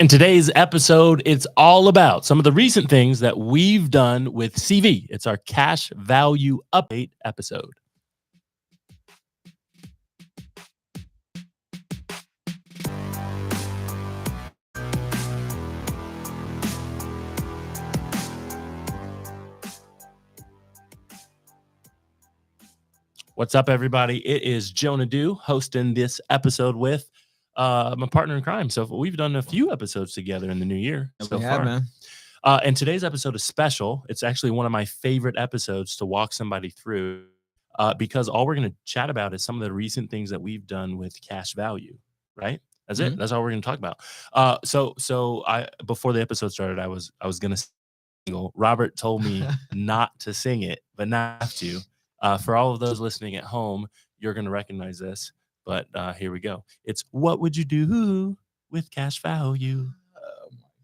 In today's episode, it's all about some of the recent things that we've done with CV. It's our cash value update episode. What's up, everybody? It is Jonah hosting this episode with my partner in crime. So we've done a few episodes together in the new year so far. Man. And today's episode is special. It's actually one of my favorite episodes to walk somebody through because all we're going to chat about is some of the recent things that we've done with cash value, right? That's it. That's all we're going to talk about. So I before the episode started, I was going to sing. Robert told me not to sing it, but not have to. For all of those listening at home, you're going to recognize this, but here we go. It's what would you do with cash value?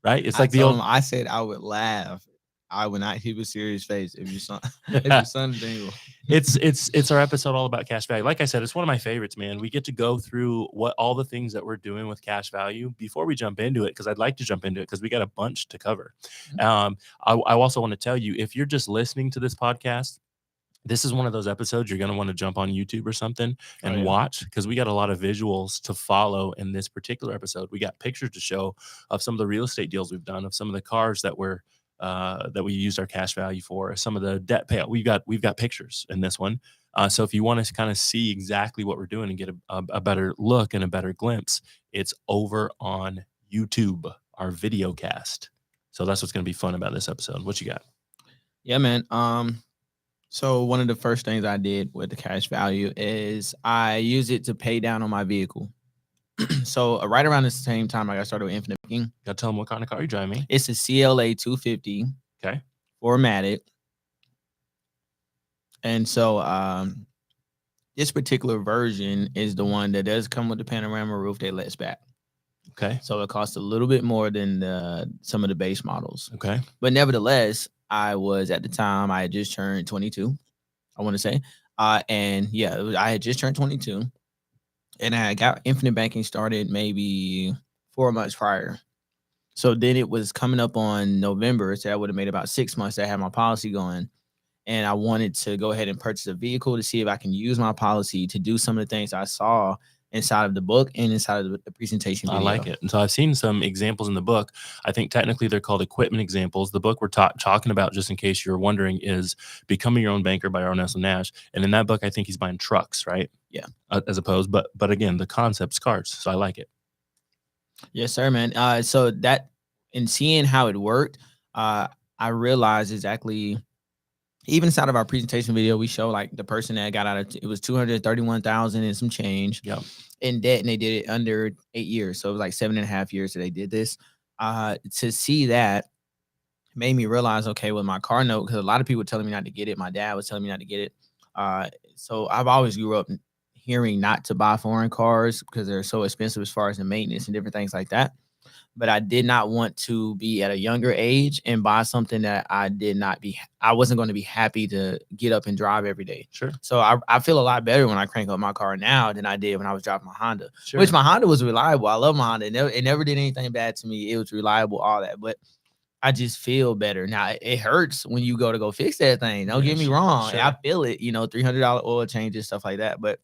Right? It's like I said I would laugh. I would not keep a serious face if your son jingle. It's our episode all about cash value. Like I said, it's one of my favorites, man. We get to go through what all the things that we're doing with cash value before we jump into it, because I'd like to jump into it because we got a bunch to cover. I also want to tell you, if you're just listening to this podcast, this is one of those episodes you're going to want to jump on YouTube or something and watch, because we got a lot of visuals to follow in this particular episode. We got pictures to show of some of the real estate deals we've done, of some of the cars that we used our cash value for, some of the debt payout. We've got pictures in this one. So if you want to kind of see exactly what we're doing and get a better look and a better glimpse, it's over on YouTube, our video cast. So that's what's going to be fun about this episode. What you got? Yeah, man. So one of the first things I did with the cash value is I use it to pay down on my vehicle. So right around the same time I got started with Infinite Banking. Got to tell them what kind of car you're driving. It's a CLA 250. Okay. 4MATIC. And so this particular version is the one that does come with the panorama roof that lets back. Okay. So it costs a little bit more than some of the base models. Okay. But nevertheless, I had just turned 22, I want to say. And yeah, I had just turned 22. And I got Infinite Banking started maybe 4 months prior. So then it was coming up on November. So I would have made about 6 months that I had my policy going. And I wanted to go ahead and purchase a vehicle to see if I can use my policy to do some of the things I saw inside of the book and inside of the presentation video. I like it. And so I've seen some examples in the book. I think technically they're called equipment examples. The book we're talking about, just in case you're wondering, is Becoming Your Own Banker by Nash. And in that book, I think he's buying trucks, right? Yeah. As opposed, but again, the concept's cars. So I like it. Yes, sir, man. So that, in seeing how it worked, I realized exactly. Even inside of our presentation video, we show like the person that got out of it was $231,000 and some change in debt, and they did it under 8 years. So it was like 7.5 years that they did this. To see that made me realize, okay, with my car note, because a lot of people were telling me not to get it. My dad was telling me not to get it. So I've always grew up hearing not to buy foreign cars because they're so expensive as far as the maintenance and different things like that. But I did not want to be at a younger age and buy something that I wasn't going to be happy to get up and drive every day. Sure. So I feel a lot better when I crank up my car now than I did when I was driving my Honda, Sure. which my Honda was reliable. I love my Honda. It never did anything bad to me. It was reliable, all that. But I just feel better. Now, it hurts when you go fix that thing. Don't get me wrong. Sure. I feel it, $300 oil changes, stuff like that. But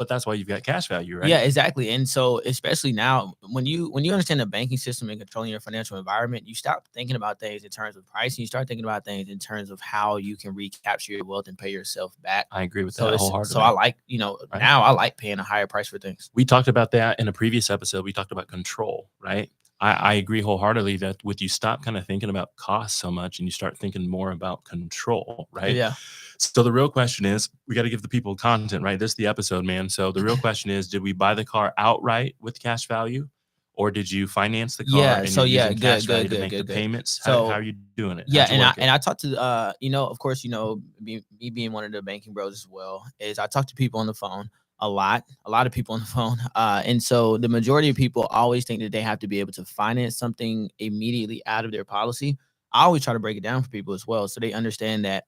that's why you've got cash value, right? Yeah, exactly. And so, especially now, when you understand the banking system and controlling your financial environment, you stop thinking about things in terms of pricing. You start thinking about things in terms of how you can recapture your wealth and pay yourself back. I agree with that wholeheartedly. So I like, now I like paying a higher price for things. We talked about that in a previous episode. We talked about control, right? I agree wholeheartedly that with you stop kind of thinking about cost so much and you start thinking more about control, right? Yeah. So the real question is, we got to give the people content, right? This is the episode, man. So the real question is, did we buy the car outright with cash value, or did you finance the car? Yeah. And so you're yeah, using cash value good, to make good. the payments? So how are you doing it? Yeah, and I talked to of course, me being one of the banking bros as well, is I talk to people on the phone a lot of people on the phone. And so the majority of people always think that they have to be able to finance something immediately out of their policy. I always try to break it down for people as well, so they understand that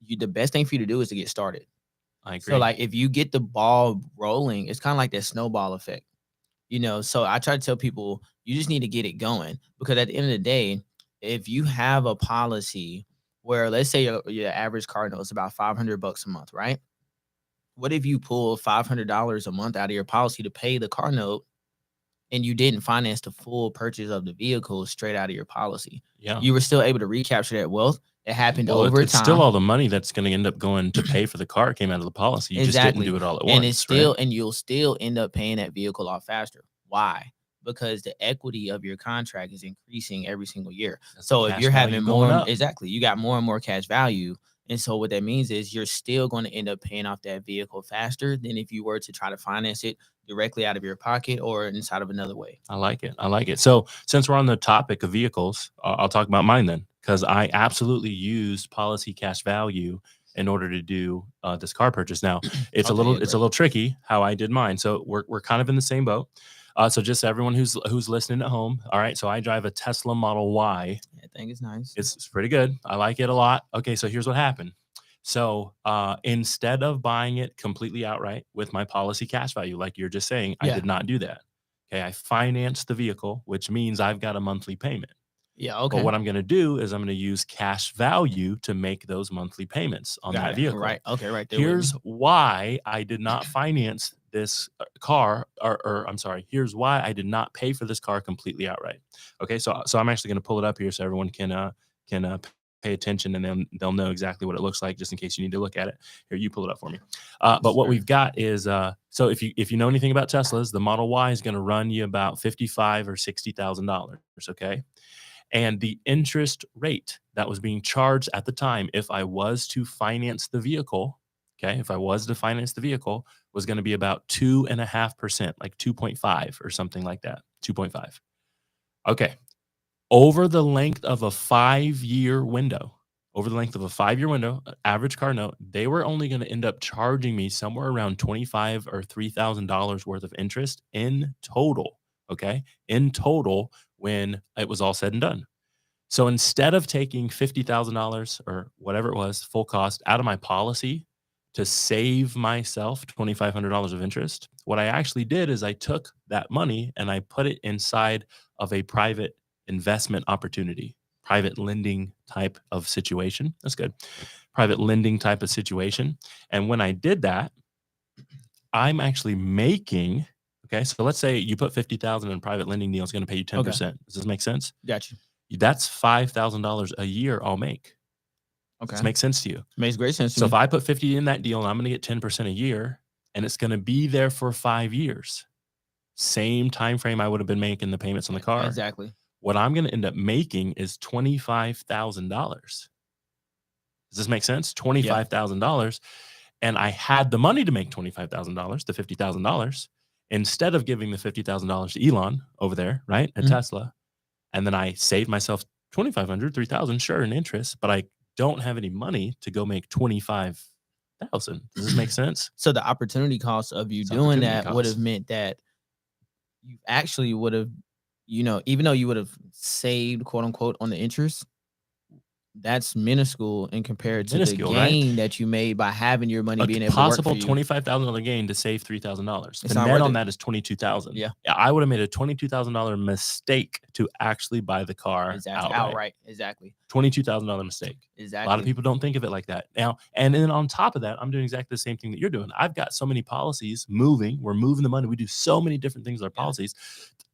the best thing for you to do is to get started. I agree. So like if you get the ball rolling, it's kind of like that snowball effect. So I try to tell people, You just need to get it going, because at the end of the day, if you have a policy where, let's say your average car note is about $500 a month, right? What if you pull $500 a month out of your policy to pay the car note, and you didn't finance the full purchase of the vehicle straight out of your policy? Yeah. You were still able to recapture that wealth. It happened Well, over it's still time. all the money that's going to end up going to pay for the car came out of the policy. You just didn't do it all at And once, it's still, right? and you'll still end up paying that vehicle off faster. Why? Because the equity of your contract is increasing every single year. That's So the if cash you're value having going more, up. exactly, you got more and more cash value. And so what that means is you're still going to end up paying off that vehicle faster than if you were to try to finance it directly out of your pocket or inside of another way. I like it. I like it. So since we're on the topic of vehicles, I'll talk about mine then, because I absolutely used policy cash value in order to do this car purchase. Now it's Okay, yeah, it's a great. little tricky how I did mine. So we're kind of in the same boat. So just everyone who's listening at home. All right. So I drive a Tesla Model Y. That thing is nice. It's pretty good. I like it a lot. Okay. So here's what happened. So instead of buying it completely outright with my policy cash value, like you're just saying, I Yeah. did not do that. Okay. I financed the vehicle, which means I've got a monthly payment. Yeah. But Okay. what I'm going to do is I'm going to use cash value to make those monthly payments on Got that it. vehicle. Right. Okay. Right there with me. Here's why I did not finance this car, or I'm sorry, here's why I did not pay for this car completely outright. Okay, so I'm actually going to pull it up here so everyone can pay attention, and then they'll know exactly what it looks like, just in case you need to look at it. Here, you pull it up for me. But what Sure. we've got is so if you know anything about Teslas, the Model Y is going to run you about $55,000 or $60,000. Okay. And the interest rate that was being charged at the time, if I was to finance the vehicle, okay, if I was to finance the vehicle, was going to be about 2.5%, like 2.5 or something like that. 2.5. Okay. Over the length of a 5-year window, average car note, they were only going to end up charging me somewhere around $25,000 or $3,000 worth of interest in total. Okay. In total, when it was all said and done. So instead of taking $50,000 or whatever it was, full cost out of my policy to save myself $2,500 of interest, what I actually did is I took that money and I put it inside of a private investment opportunity, private lending type of situation. That's good. Private lending type of situation. And when I did that, I'm actually making, okay, so let's say you put 50,000 in a private lending deal, it's going to pay you 10%. Okay. Does this make sense? Got you. That's $5,000 a year I'll make. Does Okay. this make sense to you? Makes great sense to So me. if I put 50 in that deal and I'm going to get 10% a year, and it's going to be there for 5 years, same time frame I would have been making the payments on the car. Exactly. What I'm going to end up making is $25,000. Does this make sense? $25,000. And I had the money to make $25,000 to $50,000 instead of giving the $50,000 to Elon over there, right, at Tesla. And then I saved myself $2,500, $3,000, sure, in interest, but I don't have any money to go make $25,000. Does this make sense? So the opportunity cost of you It's doing opportunity that would cost. have meant that you actually would have, even though you would have saved, quote unquote, on the interest, that's minuscule in compared to the Minuscule, right? gain that you made by having your money A being able to work for possible you. $25,000 gain to save $3,000. It's The not net worth on it. that is $22,000. Yeah. I would have made a $22,000 mistake to actually buy the car Exactly. outright. Exactly. $22,000 mistake. Exactly. A lot of people don't think of it like that. Now, and then on top of that, I'm doing exactly the same thing that you're doing. I've got so many policies moving. We're moving the money. We do so many different things with our policies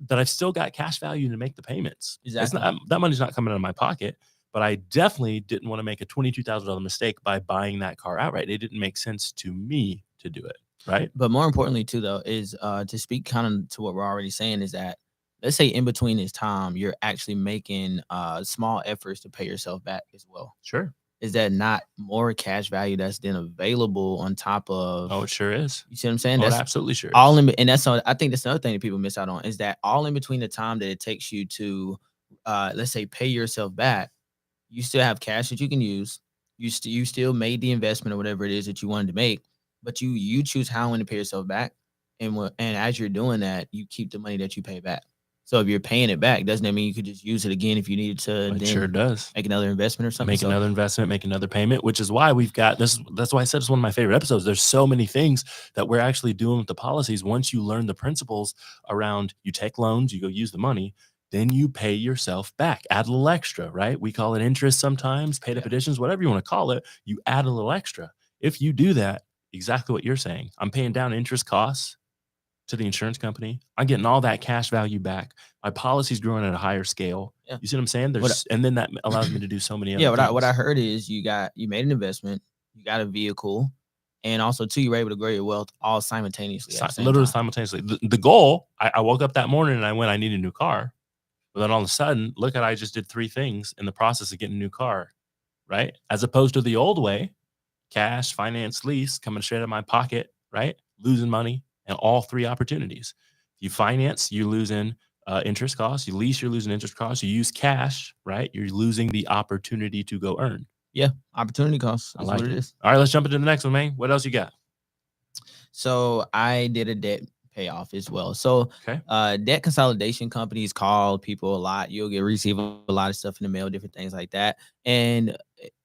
that I've still got cash value to make the payments. Exactly. That money's not coming out of my pocket, but I definitely didn't want to make a $22,000 mistake by buying that car outright. It didn't make sense to me to do it. Right. But more importantly, too, though, is to speak kind of to what we're already saying is that, let's say in between this time, you're actually making small efforts to pay yourself back as well. Sure. Is that not more cash value that's then available on top of? Oh, it sure is. You see what I'm saying? Oh, That's it absolutely sure all is. and that's I think that's another thing that people miss out on, is that all in between the time that it takes you to, let's say, pay yourself back, you still have cash that you can use. You still made the investment or whatever it is that you wanted to make, but you choose how and when to pay yourself back, and as you're doing that, you keep the money that you pay back. So if you're paying it back, doesn't that mean you could just use it again if you needed to It then sure does. make another investment or something? Make another investment, make another payment, which is why we've got this. That's why I said it's one of my favorite episodes. There's so many things that we're actually doing with the policies. Once you learn the principles around, you take loans, you go use the money, then you pay yourself back, add a little extra, right? We call it interest sometimes, paid up additions, whatever you want to call it, you add a little extra. If you do that, exactly what you're saying, I'm paying down interest costs to the insurance company. I'm getting all that cash value back. My policy's growing at a higher scale. Yeah. You see what I'm saying? And then that allows me to do so many other Yeah, things. what I heard is you made an investment, you got a vehicle, and also too, you were able to grow your wealth all simultaneously. Literally simultaneously. The goal, I woke up that morning and I need a new car. But then all of a sudden, look at I just did 3 things in the process of getting a new car, right? As opposed to the old way, cash, finance, lease coming straight out of my pocket, right? Losing money and all 3 opportunities. If you finance, you're losing interest costs. You lease, you're losing interest costs. You use cash, right? You're losing the opportunity to go earn. Yeah, opportunity costs. I like what it is. All right, let's jump into the next one, man. What else you got? So I did a debt payoff as well. So debt consolidation companies call people a lot. You'll receive a lot of stuff in the mail, different things like that. And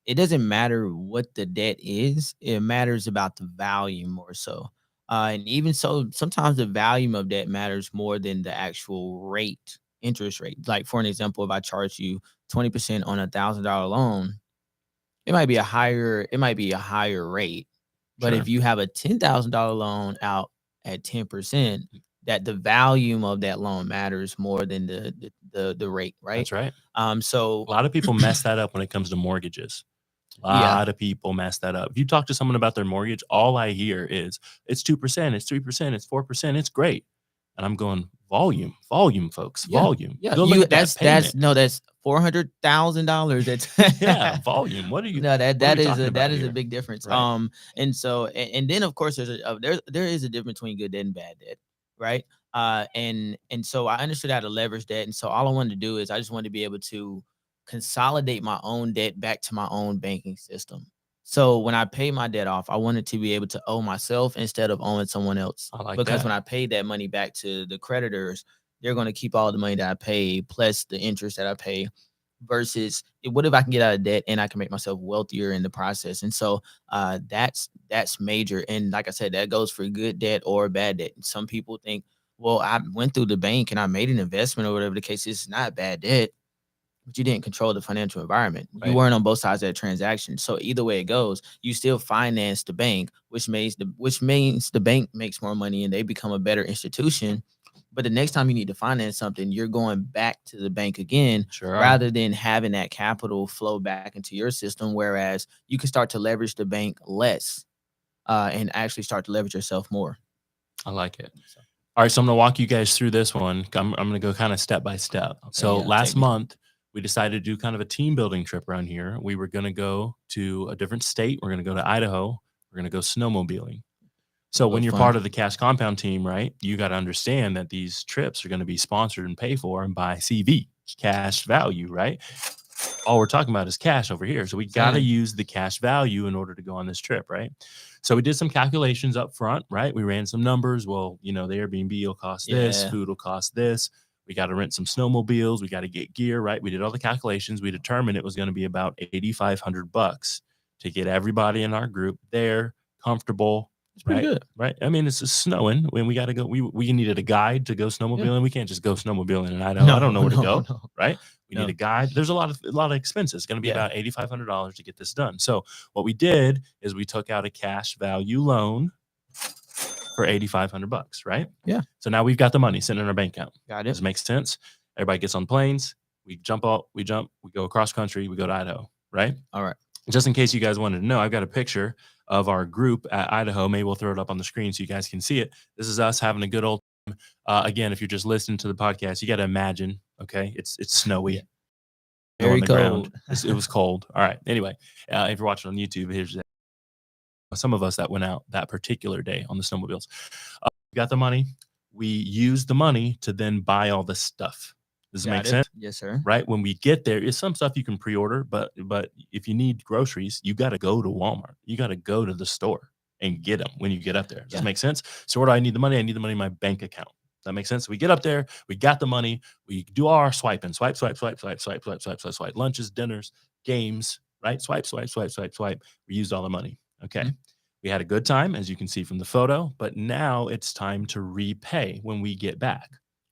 it doesn't matter what the debt is. It matters about the value more so. And even so, sometimes the volume of debt matters more than the actual rate, interest rate. Like for an example, if I charge you 20% on $1,000 loan, it might be a higher rate. But if you have a $10,000 loan out at 10%, that the volume of that loan matters more than the rate, right? That's right. So a lot of people mess that up when it comes to mortgages. A lot of people mess that up. If you talk to someone about their mortgage, all I hear is it's 2%, it's 3%, it's 4%, it's great. And I'm going, volume, folks, volume. Yeah, Go look at that's $400,000. That's yeah, volume. What are you? No, that is a big difference. Right. And so and then of course there is a difference between good debt and bad debt, right? And so I understood how to leverage that, and so all I wanted to do is I just wanted to be able to consolidate my own debt back to my own banking system. So when I pay my debt off, I wanted to be able to owe myself instead of owing someone else. Because when I paid that money back to the creditors, they're going to keep all the money that I pay plus the interest that I pay. Versus what if I can get out of debt and I can make myself wealthier in the process? And so that's major. And like I said, that goes for good debt or bad debt. And some people think, well, I went through the bank and I made an investment or whatever the case is, not bad debt, but you didn't control the financial environment. You weren't on both sides of that transaction. So either way it goes, you still finance the bank, which means the bank makes more money and they become a better institution. But the next time you need to finance something, you're going back to the bank again, rather than having that capital flow back into your system. Whereas you can start to leverage the bank less and actually start to leverage yourself more. I like it. All right, so I'm going to walk you guys through this one. I'm going to go kind of step by step. So last month, we decided to do kind of a team building trip around here. We were going to go to a different state. We're going to go to Idaho. We're going to go snowmobiling. So when you're part of the Cash Compound team, right, you got to understand that these trips are going to be sponsored and paid for and by CV, cash value, right? All we're talking about is cash over here. So we got to use the cash value in order to go on this trip, right? So we did some calculations up front, right? We ran some numbers. Well, the Airbnb will cost this, food will cost this. We got to rent some snowmobiles. We got to get gear, right? We did all the calculations. We determined it was going to be about $8,500 to get everybody in our group there, comfortable. It's pretty good, right? I mean, it's just snowing. When we got to go, we needed a guide to go snowmobiling. We can't just go snowmobiling in Idaho. I don't know where to go, right? We need a guide. There's a lot of expenses. It's going to be about $8,500 to get this done. So what we did is we took out a cash value loan for $8,500, right? Yeah. So now we've got the money sitting in our bank account. Got it. Does it make sense? Everybody gets on planes. We jump, we go across country. We go to Idaho, right? All right. Just in case you guys wanted to know, I've got a picture of our group at Idaho. Maybe we'll throw it up on the screen so you guys can see it. This is us having a good old time. Again, if you're just listening to the podcast, you got to imagine, okay, it's snowy. Very cold. It was cold. All right. Anyway, if you're watching on YouTube, here's some of us that went out that particular day on the snowmobiles. We got the money. We used the money to then buy all the stuff. Does it make sense? Yes, sir. Right? When we get there, it's some stuff you can pre-order, but if you need groceries, you got to go to Walmart. You got to go to the store and get them when you get up there. Does that make sense? So where do I need the money? I need the money in my bank account. That makes sense. We get up there, we got the money, we do all our swiping, swipe, lunches, dinners, games, right? Swipe. We used all the money. Okay. Mhm. We had a good time, as you can see from the photo, but now it's time to repay when we get back.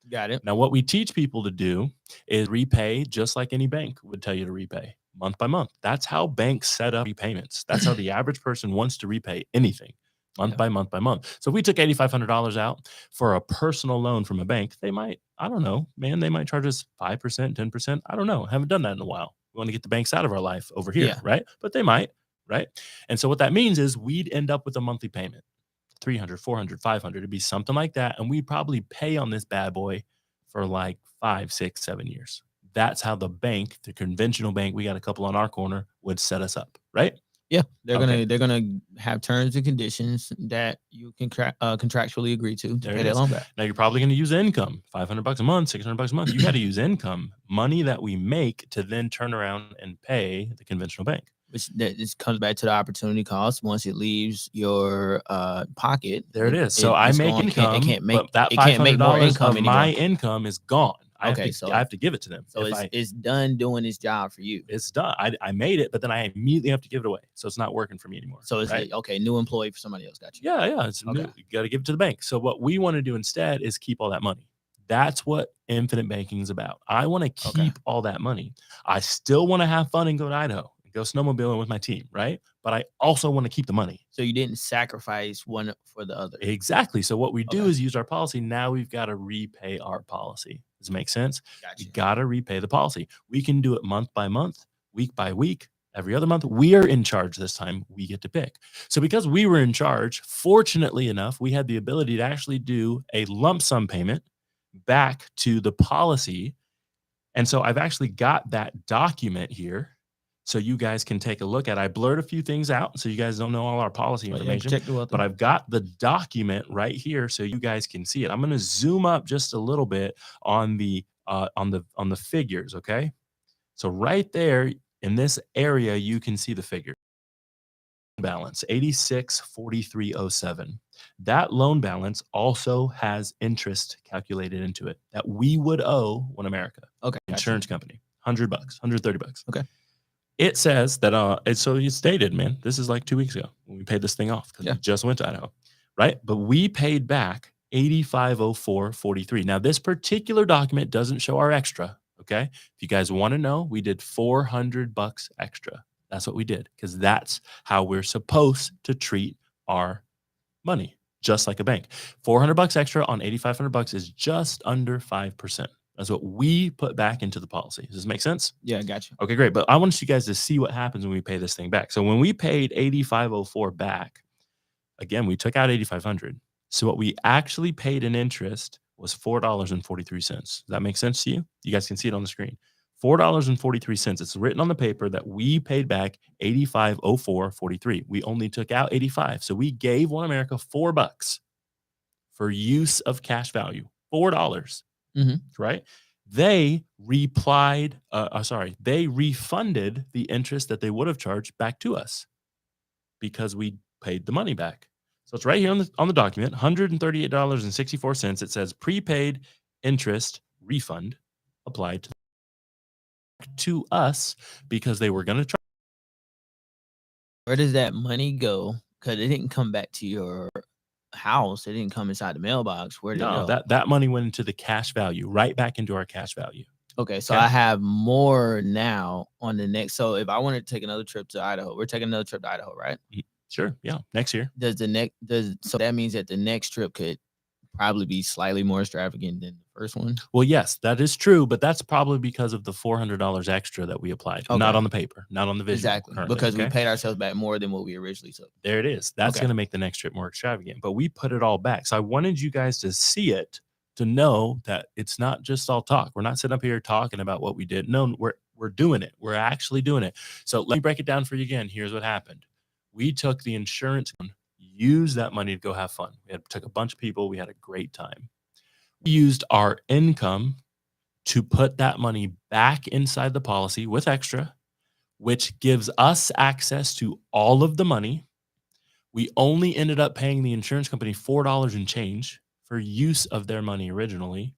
Got it. Now, what we teach people to do is repay just like any bank would tell you to repay, month by month. That's how banks set up repayments. That's how the average person wants to repay anything, month Yeah. by month by month. So if we took $8,500 out for a personal loan from a bank, they might, I don't know, man, they might charge us 5%, 10%. I don't know. Haven't done that in a while. We want to get the banks out of our life over here, Yeah. right? But they might, right? And so what that means is we'd end up with a monthly payment, 300, 400, 500. It'd be something like that. And we'd probably pay on this bad boy for like 5, 6, 7 years. That's how the bank, the conventional bank, we got a couple on our corner, would set us up, right? Yeah, they're Okay. gonna have terms and conditions that you can contractually agree to There pay it that is. loan back. Now you're probably going to use income, $500 a month, $600 a month. You got to use income, money that we make to then turn around and pay the conventional bank. Which this comes back to the opportunity cost. Once it leaves your pocket, There it is. So I it's make gone. income, It can't make but that it can't make more $500 income of my anymore. income is gone. I Okay, have to give it to them. So it's done doing its job for you. It's done. I made it, but then I immediately have to give it away. So it's not working for me anymore. So it's right? like, okay, new employee for somebody else. Got you. Yeah. It's new. You got to give it to the bank. So what we want to do instead is keep all that money. That's what infinite banking is about. I want to keep all that money. I still want to have fun and go to Idaho and go snowmobiling with my team, right? But I also want to keep the money. So you didn't sacrifice one for the other. Exactly. So what we do is use our policy. Now we've got to repay our policy. Does it make sense? Gotcha. We got to repay the policy. We can do it month by month, week by week, every other month. We are in charge this time. We get to pick. So because we were in charge, fortunately enough, we had the ability to actually do a lump sum payment back to the policy. And so I've actually got that document here so you guys can take a look at it. I blurred a few things out so you guys don't know all our policy information, but I've got the document right here so you guys can see it. I'm going to zoom up just a little bit on the figures, okay? So right there in this area you can see the figure. Balance 864307. That loan balance also has interest calculated into it that we would owe One America. Okay. Insurance company. $100, $130. Okay. It says that so it's dated, man. This is like 2 weeks ago when we paid this thing off because we just went to Idaho. Right? But we paid back 8504.43. Now, this particular document doesn't show our extra. Okay. If you guys want to know, we did $400 extra. That's what we did because that's how we're supposed to treat our money, just like a bank. $400 extra on $8,500 is just under 5%. That's what we put back into the policy. Does this make sense? Yeah, I got you. Okay, great. But I want you guys to see what happens when we pay this thing back. So when we paid 8504 back, again, we took out 8,500. So what we actually paid in interest was $4.43. Does that make sense to you? You guys can see it on the screen. $4.43. It's written on the paper that we paid back 8504.43. We only took out 85. So we gave One America $4 for use of cash value. $4. Right? They refunded the interest that they would have charged back to us because we paid the money back. So it's right here on the document, $138.64. It says prepaid interest refund applied to us because they were going to charge. Where does that money go? Because it didn't come back to your house. It didn't come inside the mailbox. Where did it go? That money went into the cash value, right back into our cash value. Okay, so I have more now on the next. So if I want to take another trip to Idaho, we're taking another trip to Idaho, right? Sure. Yeah. Next year. So that means that the next trip could probably be slightly more extravagant than the first one? Well, yes, that is true, but that's probably because of the $400 extra that we applied. Not on the paper, not on the visual. Exactly, because we paid ourselves back more than what we originally took. There it is. That's going to make the next trip more extravagant, but we put it all back. So I wanted you guys to see it, to know that it's not just all talk. We're not sitting up here talking about what we did. No, we're doing it. We're actually doing it. So let me break it down for you again. Here's what happened. We took the insurance, used that money to go have fun. We took a bunch of people. We had a great time. We used our income to put that money back inside the policy with extra, which gives us access to all of the money. We only ended up paying the insurance company $4 and change for use of their money originally.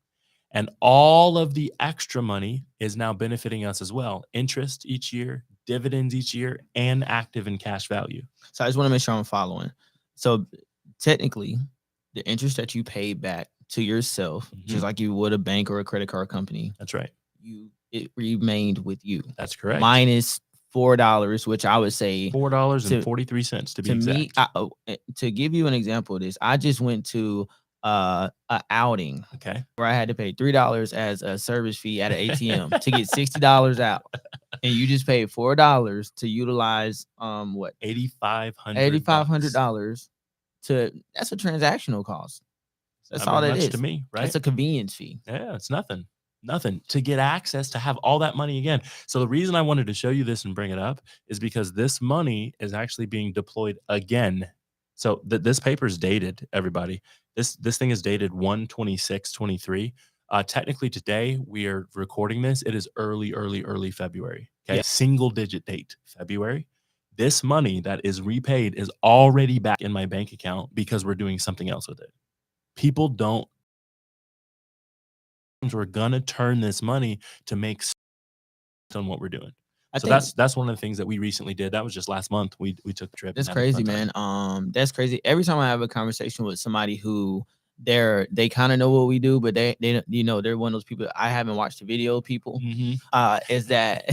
And all of the extra money is now benefiting us as well. Interest each year, dividends each year, and active and cash value. So I just want to make sure I'm following. So technically, the interest that you pay back to yourself, just like you would a bank or a credit card company, That's right. It remained with you. That's correct. Minus $4, which I would say $4.43 to be exact. To give you an example of this, I just went to an outing, okay, where I had to pay $3 as a service fee at an ATM to get $60 out, and you just paid $4 to utilize what $8,500 to. That's a transactional cost. That's all that is to me, right? That's a convenience fee. Yeah, it's nothing to get access to have all that money again. So the reason I wanted to show you this and bring it up is because this money is actually being deployed again. So this paper is dated, everybody. This thing is dated 1/26/23. Technically today we are recording this. It is early February. Okay, single digit date February. This money that is repaid is already back in my bank account because we're doing something else with it. People don't. We're gonna turn this money to make sense on what we're doing. So that's one of the things that we recently did. That was just last month. We took the trip. That's crazy, man. That's crazy. Every time I have a conversation with somebody who they kind of know what we do, but they they're one of those people. I haven't watched the video. People, is that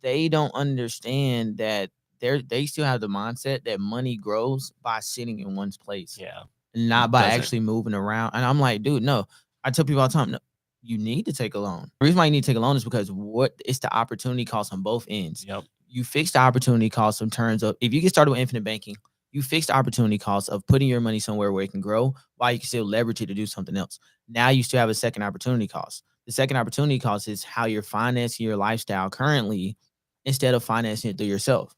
they don't understand that they still have the mindset that money grows by sitting in one's place. Yeah. Not by actually moving around. And I'm like, dude, no. I tell people all the time, no, you need to take a loan. The reason why you need to take a loan is because it's the opportunity cost on both ends. Yep. You fix the opportunity cost in terms of, if you get started with infinite banking, you fix the opportunity cost of putting your money somewhere where it can grow while you can still leverage it to do something else. Now you still have a second opportunity cost. The second opportunity cost is how you're financing your lifestyle currently instead of financing it through yourself.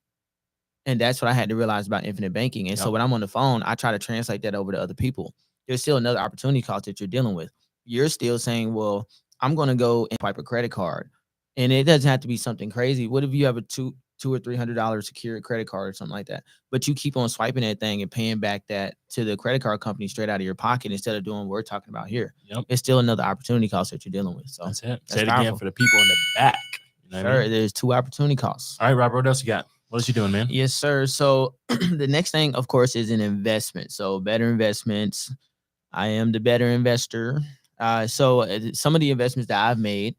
And that's what I had to realize about infinite banking. And so when I'm on the phone, I try to translate that over to other people. There's still another opportunity cost that you're dealing with. You're still saying, well, I'm going to go and swipe a credit card. And it doesn't have to be something crazy. What if you have a $200 or $300 secured credit card or something like that? But you keep on swiping that thing and paying back that to the credit card company straight out of your pocket instead of doing what we're talking about here. Yep. It's still another opportunity cost that you're dealing with. So that's it. Say it again for the people in the back. You know what I mean? There's two opportunity costs. All right, Robert, what else you got? What is you doing, man? Yes, sir. So the next thing, of course, is an investment. So better investments. I am the better investor. So some of the investments that I've made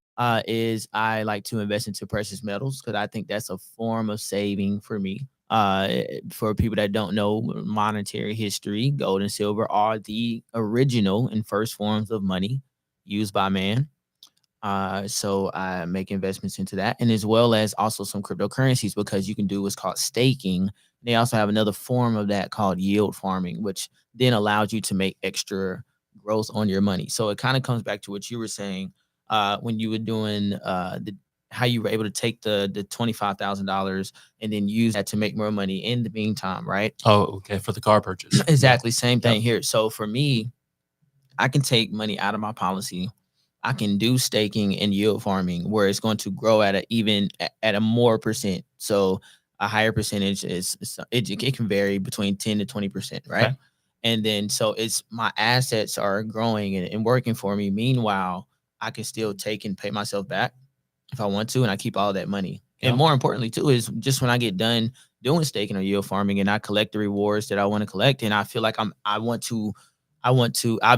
is I like to invest into precious metals because I think that's a form of saving for me. For people that don't know monetary history, gold and silver are the original and first forms of money used by man. So I make investments into that, and as well as also some cryptocurrencies, because you can do what's called staking. They also have another form of that called yield farming, which then allows you to make extra growth on your money. So it kind of comes back to what you were saying when you were doing how you were able to take the $25,000 and then use that to make more money in the meantime, right? Oh, okay, for the car purchase. Exactly, same thing here. So for me, I can take money out of my policy. I can do staking and yield farming where it's going to grow at a more percent. So a higher percentage it can vary between 10 to 20%, right? Okay. And then so it's my assets are growing and working for me. Meanwhile, I can still take and pay myself back if I want to, and I keep all that money. Yeah. And more importantly too is just when I get done doing staking or yield farming and I collect the rewards that I want to collect, and I feel like I've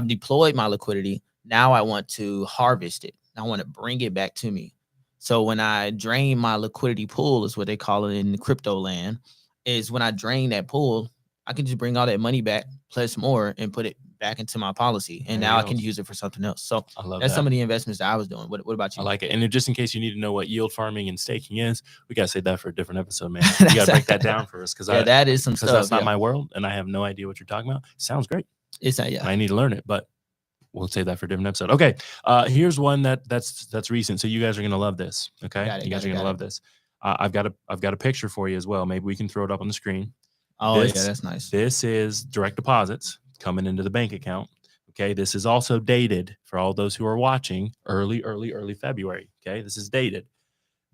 deployed my liquidity. Now I want to harvest it. I want to bring it back to me. So when I drain my liquidity pool, is what they call it in crypto land, is when I drain that pool, I can just bring all that money back plus more and put it back into my policy. And now I can use it for something else. So that's some of the investments that I was doing. What about you? I like it. And just in case you need to know what yield farming and staking is, we got to say that for a different episode, man. You got to break that down for us. Because that is some stuff. That's not my world. And I have no idea what you're talking about. Sounds great. It's not, yeah. I need to learn it, but we'll save that for a different episode. Okay. Here's one that's recent. So you guys are going to love this. Okay. You guys are going to love this. I've got a picture for you as well. Maybe we can throw it up on the screen. Oh, yeah, that's nice. This is direct deposits coming into the bank account. Okay. This is also dated for all those who are watching early February. Okay. This is dated.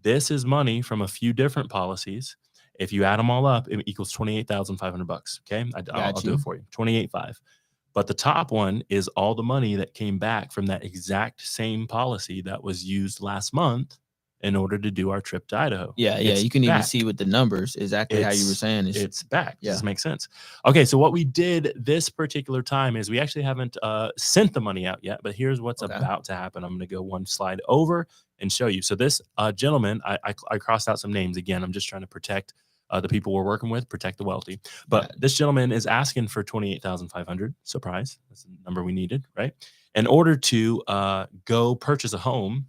This is money from a few different policies. If you add them all up, it equals $28,500. Okay. I'll do it for you. 28.5. But the top one is all the money that came back from that exact same policy that was used last month in order to do our trip to Idaho. Yeah, It's you can even back. see with the numbers exactly how you were saying is. It's back. Does Yeah. this make sense? Okay, so what we did this particular time is we actually haven't sent the money out yet, but here's what's Okay. about to happen. I'm going to go one slide over and show you. So this gentleman, I crossed out some names again. I'm just trying to protect the people we're working with, protect the wealthy. But this gentleman is asking for $28,500. Surprise, that's the number we needed, right? In order to go purchase a home.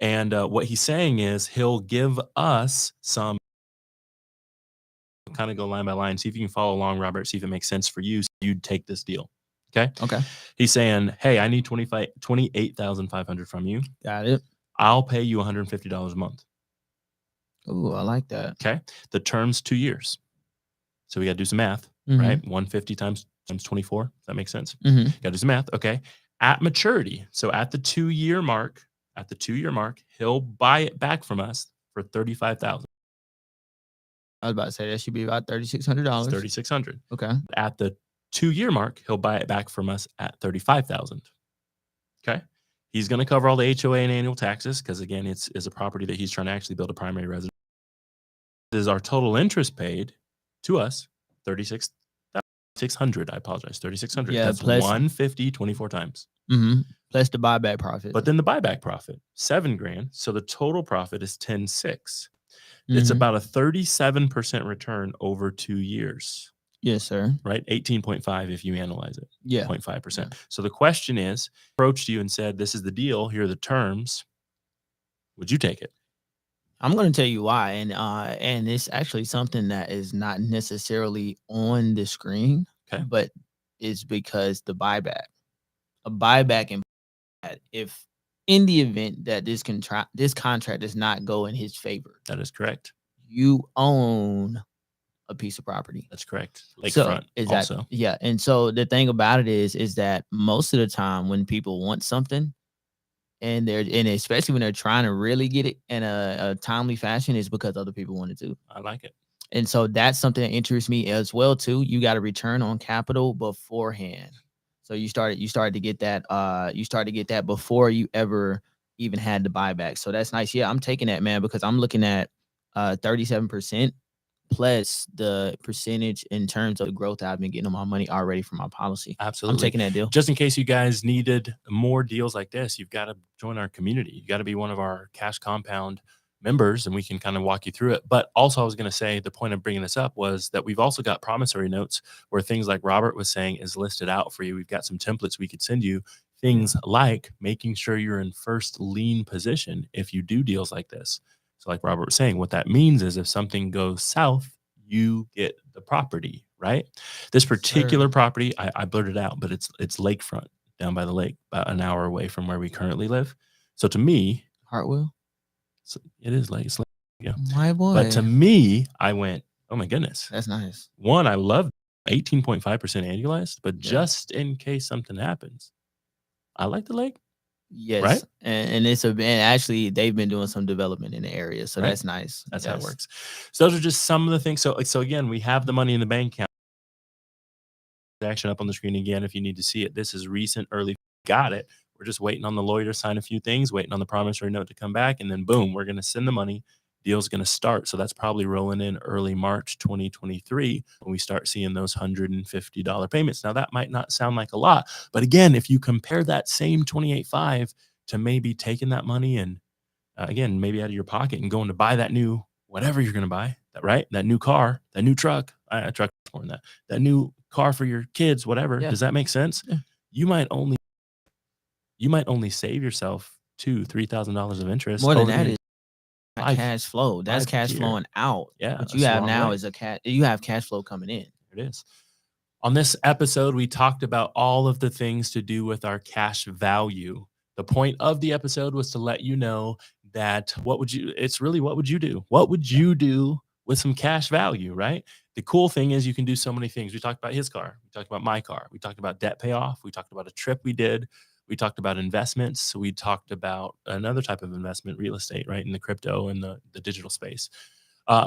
And what he's saying is he'll give us some, kind of go line by line, see if you can follow along, Robert, see if it makes sense for you. So you'd take this deal. Okay. Okay. He's saying, hey, I need 28,500 from you. Got it. I'll pay you $150 a month. Ooh, I like that. Okay. The term's 2 years. So we got to do some math, right? 150 times 24. Does that make sense? Got to do some math. Okay. At maturity, so at the 2 year mark, he'll buy it back from us for $35,000. I was about to say that should be about $3,600. $3,600. Okay. At the 2 year mark, he'll buy it back from us at $35,000. Okay. He's going to cover all the HOA and annual taxes because, again, it's a property that he's trying to actually build a primary residence. This is our total interest paid to us, $36,600. I apologize, $3,600. Yeah, that's plus 150 24 times. Plus the buyback profit. But then the buyback profit, $7,000. So the total profit is $10,600. It's about a 37% return over 2 years. Yes, sir. Right? 18.5 if you analyze it. Yeah. 0.5%. Yeah. So the question is, approached you and said, this is the deal, here are the terms. Would you take it? I'm going to tell you why. And it's actually something that is not necessarily on the screen, but it's because the buyback. A buyback, and if in the event that this contract does not go in his favor. That is correct. You own a piece of property. That's correct. Lakefront also. Yeah. And so the thing about it is that most of the time when people want something and especially when they're trying to really get it in a timely fashion, is because other people want it to. I like it. And so that's something that interests me as well too. You got a return on capital beforehand. So you started to get that before you ever even had the buyback. So that's nice. Yeah, I'm taking that, man, because I'm looking at 37% plus the percentage in terms of the growth I've been getting on my money already from my policy. Absolutely. I'm taking that deal. Just in case you guys needed more deals like this, you've got to join our community. You got to be one of our Cash Compound members, and we can kind of walk you through it. But also, I was going to say, the point of bringing this up was that we've also got promissory notes where things like Robert was saying is listed out for you. We've got some templates we could send you, things like making sure you're in first lien position if you do deals like this. So like Robert was saying, what that means is if something goes south, you get the property, right? This particular property, I blurted out, but it's lakefront down by the lake, about an hour away from where we currently live. So to me, Hartwell. So it is lake. Yeah. My boy. But to me, I went, oh my goodness. That's nice. One, I love 18.5% annualized, but just in case something happens, I like the lake. Yes. Right. And and actually they've been doing some development in the area. So that's nice. That's how it works. So those are just some of the things. So again, we have the money in the bank account. Action up on the screen again if you need to see it. This is recent, early. Got it. We're just waiting on the lawyer to sign a few things, waiting on the promissory note to come back, and then boom, we're going to send the money. Deal's going to start. So that's probably rolling in early March 2023 when we start seeing those $150 payments. Now, that might not sound like a lot, but again, if you compare that same 28.5 to maybe taking that money and again, maybe out of your pocket and going to buy that new whatever you're going to buy, that new car, that new truck, truck more than that new car for your kids, whatever. Does that make sense? Yeah. You might only save yourself $2,000-$3,000 of interest. More than that is cash flow. That's cash flowing out. Yeah. What you have now is you have cash flow coming in. It is. On this episode, we talked about all of the things to do with our cash value. The point of the episode was to let you know that what would you do? What would you do with some cash value, right? The cool thing is you can do so many things. We talked about his car. We talked about my car. We talked about debt payoff. We talked about a trip we did. We talked about investments. We talked about another type of investment, real estate, right? In the crypto and the digital space.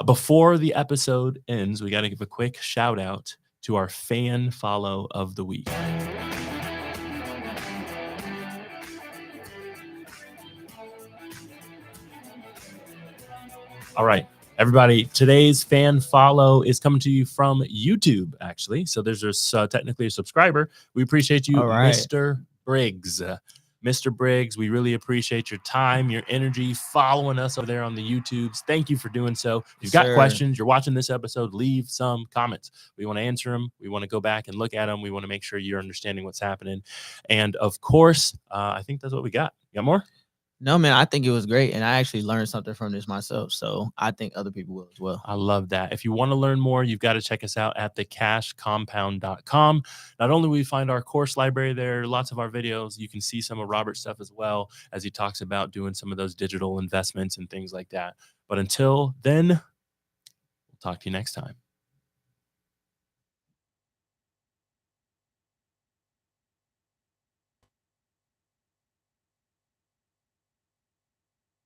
Before the episode ends, we got to give a quick shout out to our fan follow of the week. All right, everybody, today's fan follow is coming to you from YouTube, actually. So there's technically a subscriber. We appreciate you, All right. Mr. Briggs. Mr. Briggs, we really appreciate your time, your energy, following us over there on the YouTubes. Thank you for doing so. If you've got questions, you're watching this episode, leave some comments. We want to answer them. We want to go back and look at them. We want to make sure you're understanding what's happening. And of course, I think that's what we got. You got more? No, man, I think it was great. And I actually learned something from this myself. So I think other people will as well. I love that. If you want to learn more, you've got to check us out at thecashcompound.com. Not only will we find our course library there, lots of our videos, you can see some of Robert's stuff as well as he talks about doing some of those digital investments and things like that. But until then, we'll talk to you next time.